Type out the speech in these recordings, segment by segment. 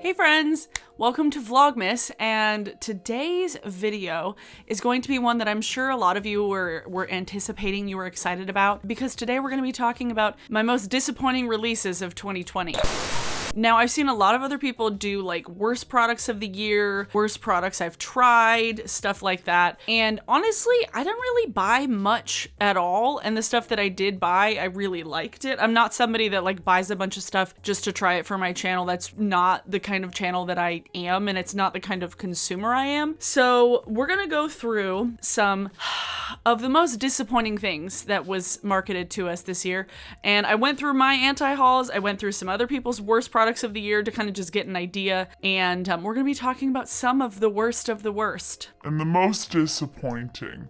Hey friends, welcome to Vlogmas, and today's video is going to be one that I'm sure a lot of you were anticipating, you were excited about, because today we're going to be talking about my most disappointing releases of 2020. Now, I've seen a lot of other people do like worst products of the year, worst products I've tried, stuff like that. And honestly, I don't really buy much at all. And the stuff that I did buy, I really liked it. I'm not somebody that like buys a bunch of stuff just to try it for my channel. That's not the kind of channel that I am, and it's not the kind of consumer I am. So we're gonna go through some of the most disappointing things that was marketed to us this year. And I went through my anti-hauls, I went through some other people's worst products of the year to kind of just get an idea, and we're gonna be talking about some of the worst of the worst. And the most disappointing.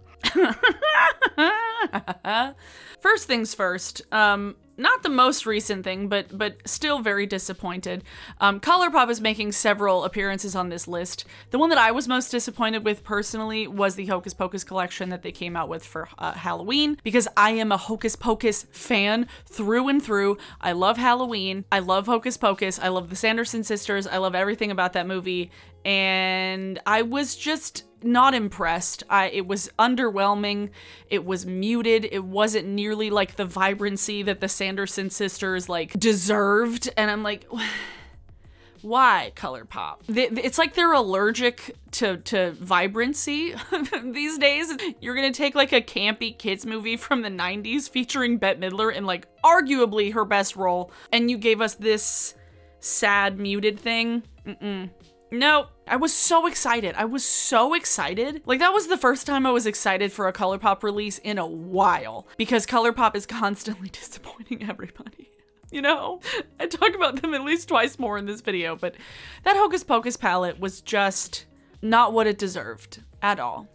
First things first, not the most recent thing, but still very disappointed. Colourpop is making several appearances on this list. The one that I was most disappointed with personally was the Hocus Pocus collection that they came out with for Halloween, because I am a Hocus Pocus fan through and through. I love Halloween. I love Hocus Pocus. I love the Sanderson sisters. I love everything about that movie. And I was just not impressed. It was underwhelming. It was muted. It wasn't nearly like the vibrancy that the Sanderson sisters like deserved. And I'm like, why, Colourpop? It's like they're allergic to vibrancy these days. You're gonna take like a campy kids movie from the 90s featuring Bette Midler in like arguably her best role, and you gave us this sad muted thing? No, I was so excited. I was so excited. Like, that was the first time I was excited for a Colourpop release in a while, because Colourpop is constantly disappointing everybody. You know, I talk about them at least twice more in this video, but that Hocus Pocus palette was just not what it deserved at all.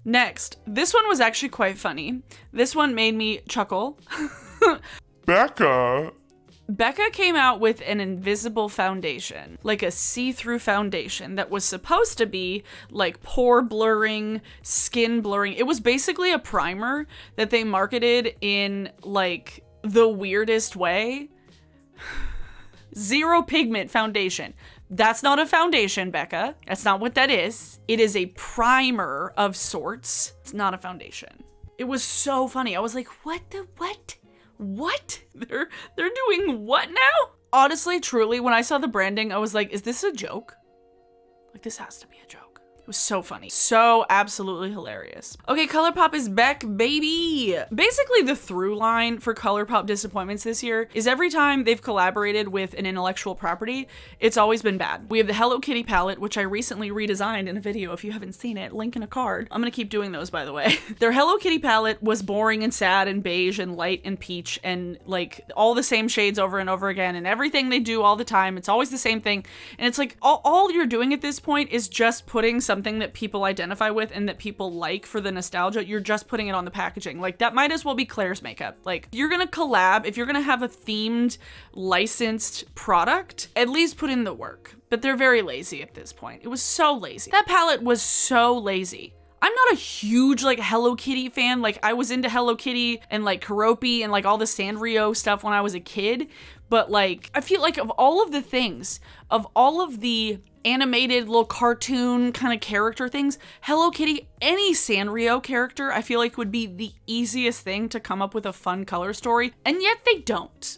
Next, this one was actually quite funny. This one made me chuckle. Becca came out with an invisible foundation, like a see-through foundation that was supposed to be like pore blurring, skin blurring. It was basically a primer that they marketed in like the weirdest way. Zero pigment foundation. That's not a foundation, Becca. That's not what that is. It is a primer of sorts. It's not a foundation. It was so funny. I was like, what? What? They're doing what now? Honestly, truly, when I saw the branding, I was like, is this a joke? Like, this has to be a joke. It was so funny. So absolutely hilarious. Okay, Colourpop is back, baby. Basically, the through line for Colourpop disappointments this year is every time they've collaborated with an intellectual property, it's always been bad. We have the Hello Kitty palette, which I recently redesigned in a video. If you haven't seen it, link in a card. I'm gonna keep doing those, by the way. Their Hello Kitty palette was boring and sad and beige and light and peach and like all the same shades over and over again, and everything they do all the time, it's always the same thing. And it's like all you're doing at this point is just putting something that people identify with and that people like for the nostalgia. You're just putting it on the packaging. Like, that might as well be Claire's makeup. Like, you're gonna collab, if you're gonna have a themed licensed product, at least put in the work. But they're very lazy at this point. It was so lazy. That palette was so lazy. I'm not a huge like Hello Kitty fan. Like, I was into Hello Kitty and like Keroppi and like all the Sanrio stuff when I was a kid. But like, I feel like of all of the things, of all of the animated little cartoon kind of character things, Hello Kitty, any Sanrio character, I feel like would be the easiest thing to come up with a fun color story. And yet they don't.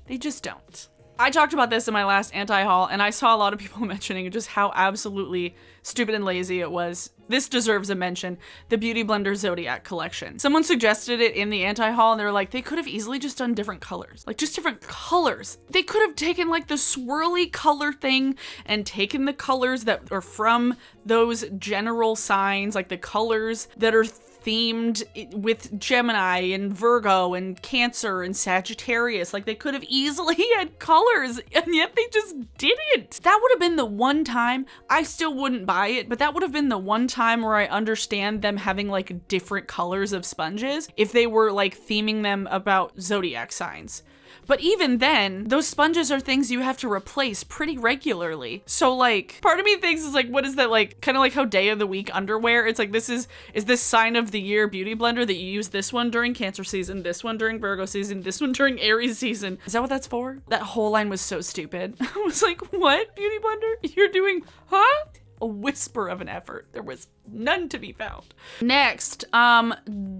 They just don't. I talked about this in my last anti-haul, and I saw a lot of people mentioning just how absolutely stupid and lazy it was. This deserves a mention. The Beautyblender Zodiac collection. Someone suggested it in the anti-haul, and they were like, they could have easily just done different colors. Like, just different colors. They could have taken like the swirly color thing and taken the colors that are from those general signs, like the colors that are themed with Gemini and Virgo and Cancer and Sagittarius. Like, they could have easily had colors, and yet they just didn't. That would have been the one time. I still wouldn't buy it, but that would have been the one time where I understand them having like different colors of sponges if they were like theming them about zodiac signs. But even then, those sponges are things you have to replace pretty regularly. So like, part of me thinks is like, what is that like? Kind of like how day of the week underwear. It's like, is this sign of the year Beautyblender that you use this one during Cancer season, this one during Virgo season, this one during Aries season. Is that what that's for? That whole line was so stupid. I was like, what, Beautyblender? You're doing, huh? A whisper of an effort. There was none to be found. Next,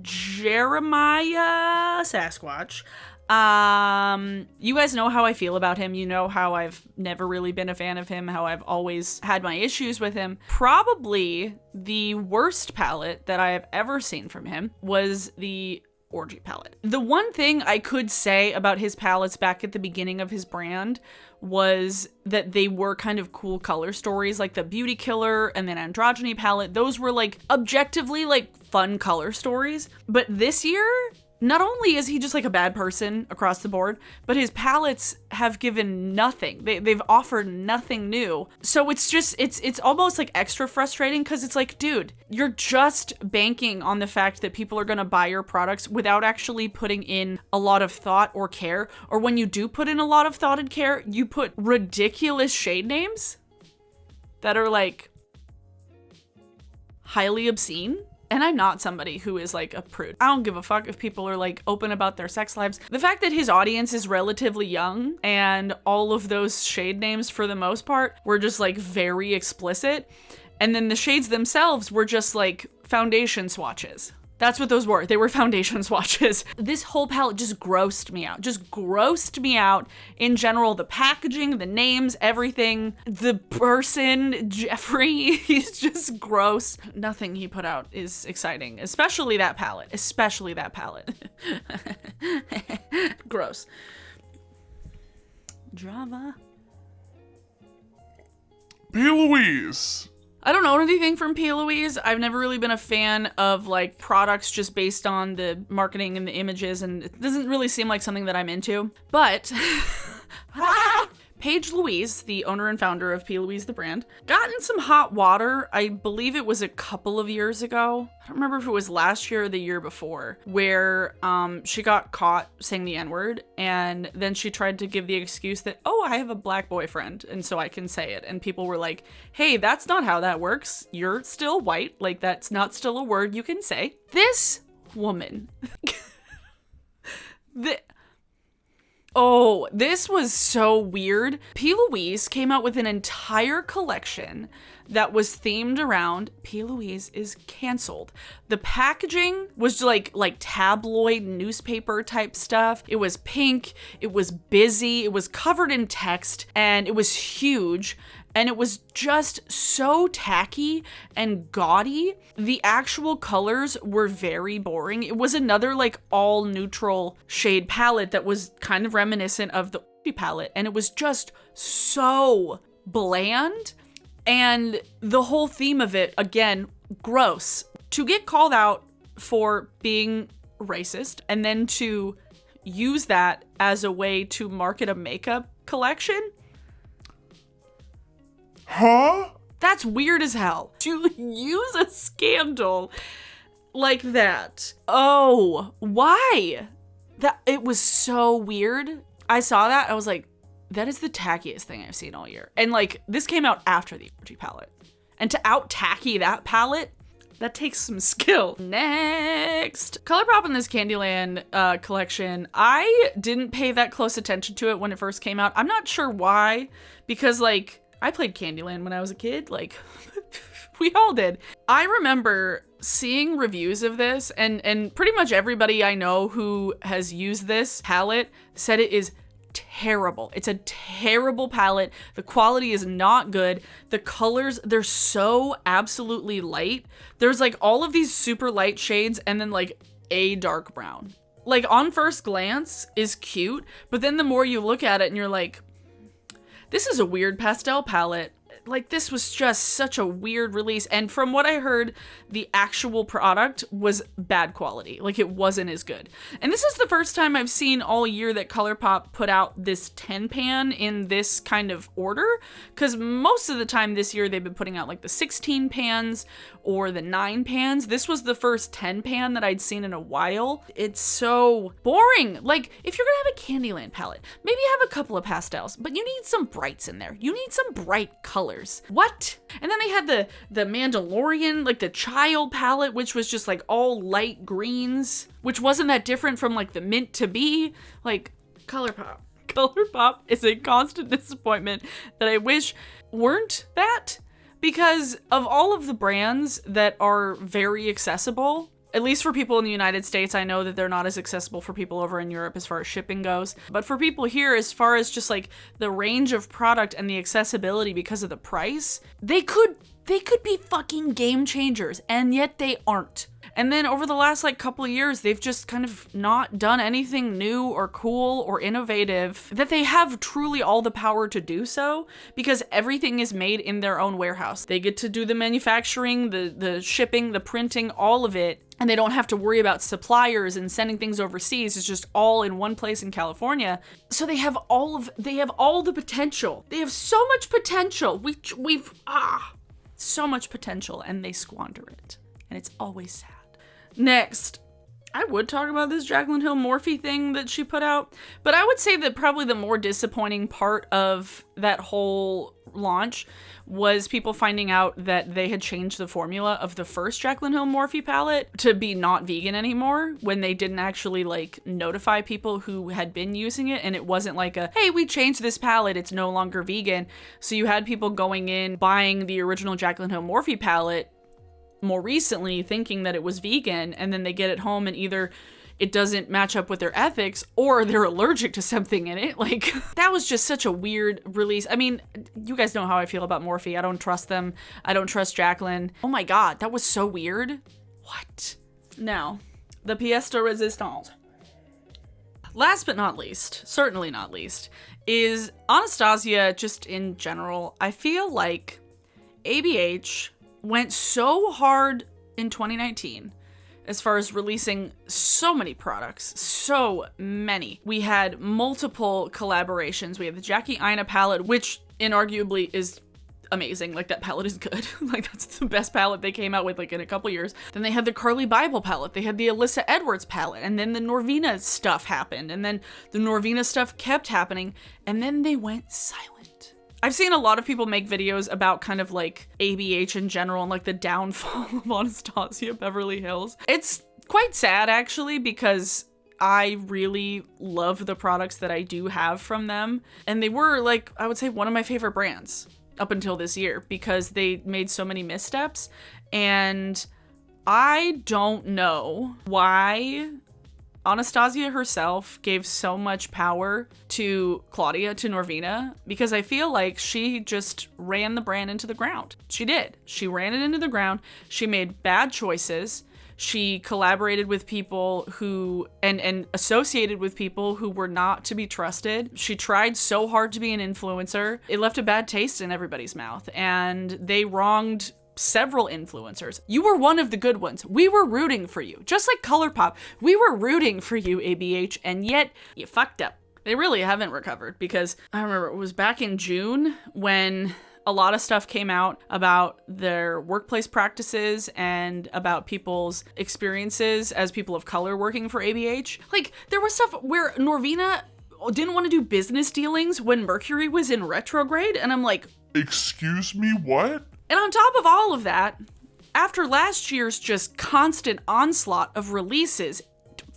Jeremiah Sasquatch. You guys know how I feel about him. You know how I've never really been a fan of him, how I've always had my issues with him. Probably the worst palette that I have ever seen from him was the Orgy palette. The one thing I could say about his palettes back at the beginning of his brand was that they were kind of cool color stories, like the Beauty Killer and then Androgyny palette. Those were like objectively like fun color stories. But this year, not only is he just like a bad person across the board, but his palettes have given nothing. They've offered nothing new. So it's just, it's almost like extra frustrating because it's like, dude, you're just banking on the fact that people are gonna buy your products without actually putting in a lot of thought or care. Or when you do put in a lot of thought and care, you put ridiculous shade names that are like highly obscene. And I'm not somebody who is like a prude. I don't give a fuck if people are like open about their sex lives. The fact that his audience is relatively young and all of those shade names for the most part were just like very explicit. And then the shades themselves were just like foundation swatches. That's what those were. They were foundation swatches. This whole palette just grossed me out. Just grossed me out in general. The packaging, the names, everything. The person, Jeffree, he's just gross. Nothing he put out is exciting, especially that palette. Especially that palette. Gross. Drama. P.Louise. I don't know anything from P.Louise. I've never really been a fan of like products just based on the marketing and the images, and it doesn't really seem like something that I'm into. But Louise, the owner and founder of P.Louise the brand, got in some hot water. I believe it was a couple of years ago. I don't remember if it was last year or the year before, where she got caught saying the N-word, and then she tried to give the excuse that, oh, I have a black boyfriend, and so I can say it. And people were like, hey, that's not how that works. You're still white. Like, that's not still a word you can say. This woman. Oh, this was so weird. P.Louise came out with an entire collection that was themed around P.Louise is canceled. The packaging was like tabloid newspaper type stuff. It was pink, it was busy, it was covered in text, and it was huge. And it was just so tacky and gaudy. The actual colors were very boring. It was another like all neutral shade palette that was kind of reminiscent of the Orgy palette. And it was just so bland. And the whole theme of it, again, gross. To get called out for being racist and then to use that as a way to market a makeup collection. Huh? That's weird as hell. To use a scandal like that. Oh, why? It was so weird. I saw that. I was like, that is the tackiest thing I've seen all year. And like, this came out after the Orgy palette. And to out tacky that palette, that takes some skill. Next, Colourpop in this Candyland collection. I didn't pay that close attention to it when it first came out. I'm not sure why, because like, I played Candyland when I was a kid, like we all did. I remember seeing reviews of this and pretty much everybody I know who has used this palette said it is terrible. It's a terrible palette. The quality is not good. The colors, they're so absolutely light. There's like all of these super light shades and then like a dark brown. Like on first glance is cute, but then the more you look at it and you're like, this is a weird pastel palette. like, this was just such a weird release. And from what I heard, the actual product was bad quality. Like, it wasn't as good. And this is the first time I've seen all year that Colourpop put out this 10 pan in this kind of order. Because most of the time this year, they've been putting out like the 16 pans or the 9 pans. This was the first 10 pan that I'd seen in a while. It's so boring. Like, if you're gonna have a Candyland palette, maybe have a couple of pastels, but you need some brights in there. You need some bright colors. What? And then they had the Mandalorian, like the child palette, which was just like all light greens, which wasn't that different from like the Mint to Be. Like, Colourpop. Colourpop is a constant disappointment that I wish weren't that, because of all of the brands that are very accessible, at least for people in the United States. I know that they're not as accessible for people over in Europe as far as shipping goes. But for people here, as far as just like the range of product and the accessibility because of the price, they could be fucking game changers, and yet they aren't. And then over the last like couple of years, they've just kind of not done anything new or cool or innovative that they have truly all the power to do so, because everything is made in their own warehouse. They get to do the manufacturing, the shipping, the printing, all of it. And they don't have to worry about suppliers and sending things overseas. It's just all in one place in California. So they have all the potential. They have so much potential. We've so much potential, and they squander it. And it's always sad. Next, I would talk about this Jaclyn Hill Morphe thing that she put out, but I would say that probably the more disappointing part of that whole launch was people finding out that they had changed the formula of the first Jaclyn Hill Morphe palette to be not vegan anymore, when they didn't actually like notify people who had been using it. And it wasn't like a, hey, we changed this palette, it's no longer vegan. So you had people going in buying the original Jaclyn Hill Morphe palette more recently thinking that it was vegan, and then they get it home and either it doesn't match up with their ethics or they're allergic to something in it. Like, that was just such a weird release. I mean, you guys know how I feel about Morphe. I don't trust them. I don't trust Jaclyn. Oh my God, that was so weird. What? Now, the pièce de résistance. Last but not least, certainly not least, is Anastasia just in general. I feel like ABH went so hard in 2019 as far as releasing so many products, so many. We had multiple collaborations. We had the Jackie Aina palette, which inarguably is amazing. Like, that palette is good. Like, that's the best palette they came out with like in a couple years. Then they had the Carly Bible palette. They had the Alyssa Edwards palette. And then the Norvina stuff happened. And then the Norvina stuff kept happening. And then they went silent. I've seen a lot of people make videos about kind of like ABH in general and like the downfall of Anastasia Beverly Hills. It's quite sad actually, because I really love the products that I do have from them. And they were, like, I would say one of my favorite brands up until this year, because they made so many missteps. And I don't know why Anastasia herself gave so much power to Claudia, to Norvina, because I feel like she just ran the brand into the ground. She did. She ran it into the ground. She made bad choices. She collaborated with people who, and associated with people who were not to be trusted. She tried so hard to be an influencer. It left a bad taste in everybody's mouth, and they wronged several influencers. You were one of the good ones. We were rooting for you. Just like Colourpop, we were rooting for you, ABH, and yet you fucked up. They really haven't recovered, because I remember it was back in June when a lot of stuff came out about their workplace practices and about people's experiences as people of color working for ABH. Like, there was stuff where Norvina didn't want to do business dealings when Mercury was in retrograde, and I'm like, excuse me, what? And on top of all of that, after last year's just constant onslaught of releases,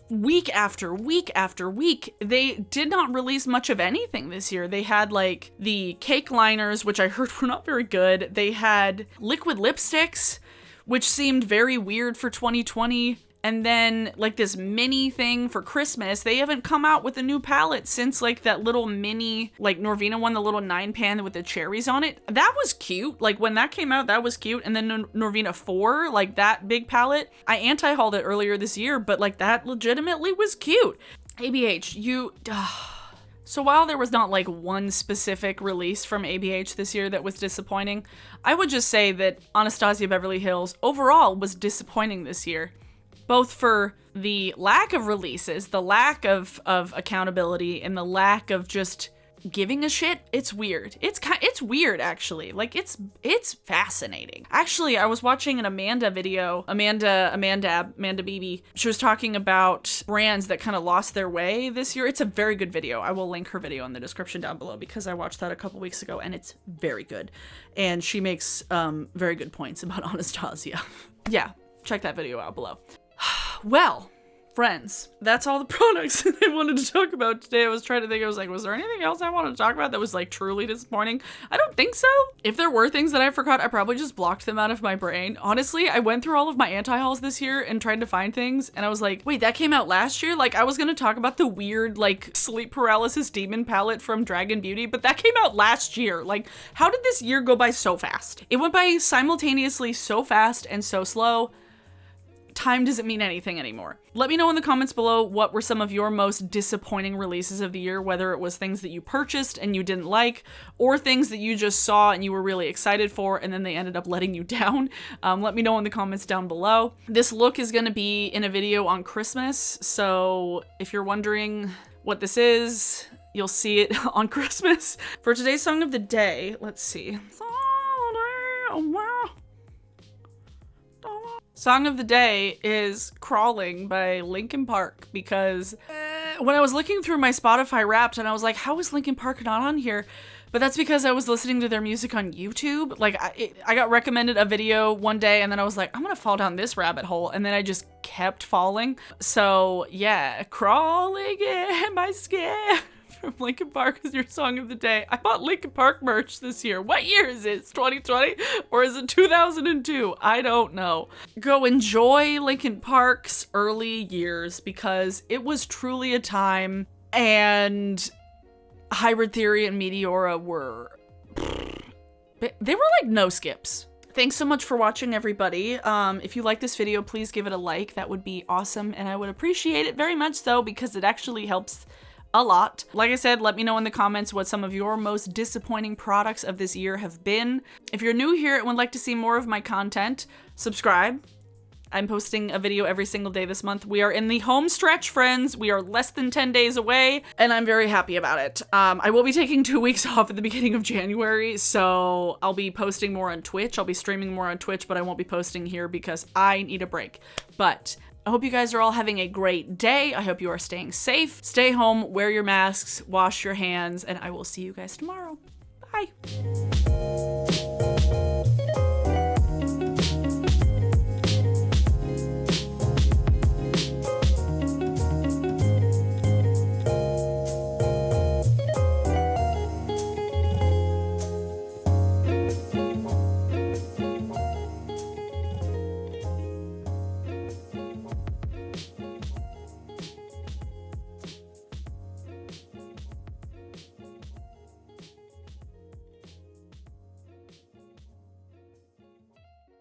week after week after week, they did not release much of anything this year. They had like the cake liners, which I heard were not very good. They had liquid lipsticks, which seemed very weird for 2020. And then like this mini thing for Christmas. They haven't come out with a new palette since like that little mini, like Norvina one, the little 9 pan with the cherries on it. That was cute. Like when that came out, that was cute. And then Norvina 4, like that big palette, I anti-hauled it earlier this year, but like that legitimately was cute. ABH, So while there was not like one specific release from ABH this year that was disappointing, I would just say that Anastasia Beverly Hills overall was disappointing this year. Both for the lack of releases, the lack of accountability, and the lack of just giving a shit. It's weird. It's weird, actually. Like, it's fascinating. Actually, I was watching an Amanda video, Amanda Beebe. She was talking about brands that kind of lost their way this year. It's a very good video. I will link her video in the description down below because I watched that a couple weeks ago and it's very good. And she makes very good points about Anastasia. Yeah, check that video out below. Well, friends, that's all the products that I wanted to talk about today. I was trying to think, I was like, was there anything else I wanted to talk about that was like truly disappointing? I don't think so. If there were things that I forgot, I probably just blocked them out of my brain. Honestly, I went through all of my anti-hauls this year and tried to find things, and I was like, wait, that came out last year? Like, I was gonna talk about the weird, like, sleep paralysis demon palette from Dragon Beauty, but that came out last year. Like, how did this year go by so fast? It went by simultaneously so fast and so slow. Time doesn't mean anything anymore. Let me know in the comments below what were some of your most disappointing releases of the year, whether it was things that you purchased and you didn't like, or things that you just saw and you were really excited for and then they ended up letting you down. Let me know in the comments down below. This look is going to be in a video on Christmas, so if you're wondering what this is, you'll see it on Christmas. For today's song of the day, let's see. Song of the day is Crawling by Linkin Park because when I was looking through my Spotify Wrapped and I was like, how is Linkin Park not on here? But that's because I was listening to their music on YouTube. Like, I got recommended a video one day and then I was like, I'm gonna fall down this rabbit hole. And then I just kept falling. So yeah, Crawling in my skin from Linkin Park is your song of the day. I bought Linkin Park merch this year. What year is it? It's 2020 or is it 2002? I don't know. Go enjoy Linkin Park's early years because it was truly a time, and Hybrid Theory and Meteora were, they were like no skips. Thanks so much for watching, everybody. If you like this video, please give it a like. That would be awesome, and I would appreciate it very much so because it actually helps a lot. Like I said, let me know in the comments what some of your most disappointing products of this year have been. If you're new here and would like to see more of my content, subscribe. I'm posting a video every single day this month. We are in the home stretch, friends. We are less than 10 days away, and I'm very happy about it. I will be taking 2 weeks off at the beginning of January, so I'll be posting more on Twitch. I'll be streaming more on Twitch, but I won't be posting here because I need a break. But I hope you guys are all having a great day. I hope you are staying safe. Stay home, wear your masks, wash your hands, and I will see you guys tomorrow. Bye.